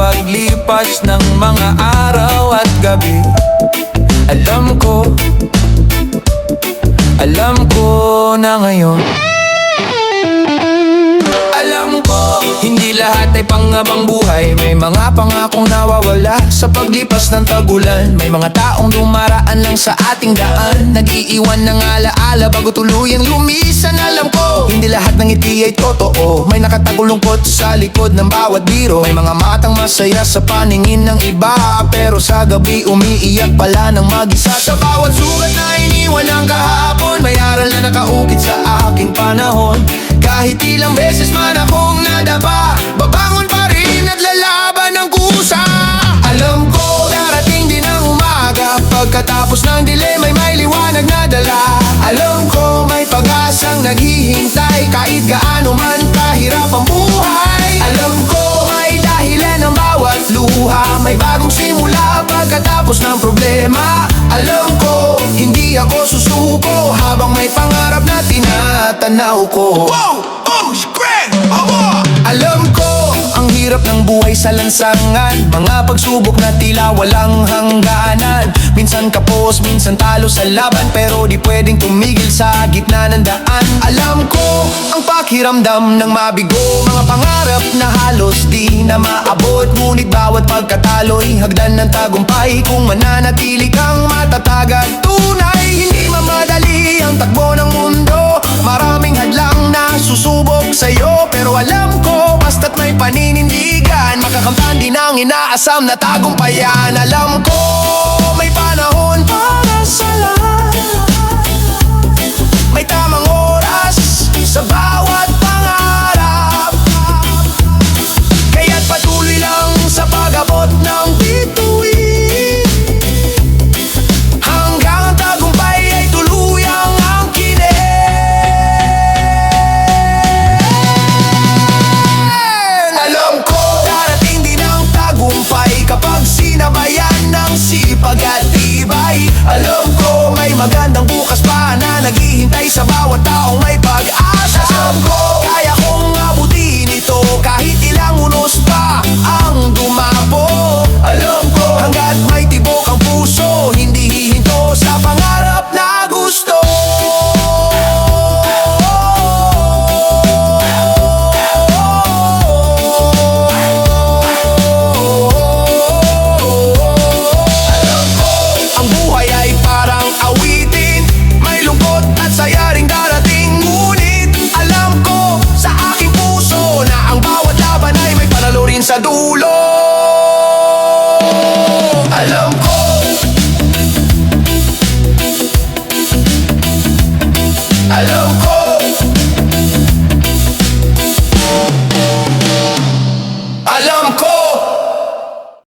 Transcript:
paglipas ng mga araw at gabi. Alam ko na ngayon. Alam ko, hindi lahat ay pangabang buhay. May mga pangakong nawawala sa paglipas ng tagulan. May mga taong dumaraan lang sa ating daan, nag-iiwan ng alaala bago tuluyang lumisan. Alam ko, hindi lahat ng ngiti ay totoo. May nakatagulungkot sa likod ng bawat biro. May mga matang masaya sa paningin ng iba, pero sa gabi umiiyak pala ng mag-isa. Sa bawat sugat na iniwan ng kahapon, may aral na nakaukit sa aking panahon. Kahit ilang beses man akong nadapa, babangon pa rin at lalaban ng kusa. Alam ko, darating din ang umaga, pagkatapos ng dilim ay may liwanag na dala. Alam ko, may pag-asang naghihintay, kahit gaano man kahirap ang buhay. Alam ko, may dahilan ang bawat luha, may bagong simula pagkatapos ng problema. Alam ko, hindi ako susuko habang may pangarap na tinatanaw ko. Alam ko, ang hirap ng buhay sa lansangan, mga pagsubok na tila walang hangganan. Minsan kapos, minsan talo sa laban, pero di pwedeng tumigil sa gitna ng daan. Alam ko, ang pakiramdam ng mabigo, mga pangarap na halos di na maabot. Ngunit bawat pagkatalo'y hagdan ng tagumpay, kung mananatili kang matatag at tunay. Hindi mamadali ang takbo ng mundo, maraming hadlang na susubok sa'yo, pero alam ko, basta't may paninindigan, makakamtan din ang inaasam na tagumpayan. Alam ko, may panahon para sa lahat, may tamang oras sa bawat pangarap, kaya't patuloy lang sa pag-abot ng bituin, hanggang ang tagumpay ay tuluyang angkinin. Alam ko, darating din ang tagumpay kapag sinabayan ng sipag at tibay. Alam ko, may magandang bukas pa na naghihintay sa bawat tao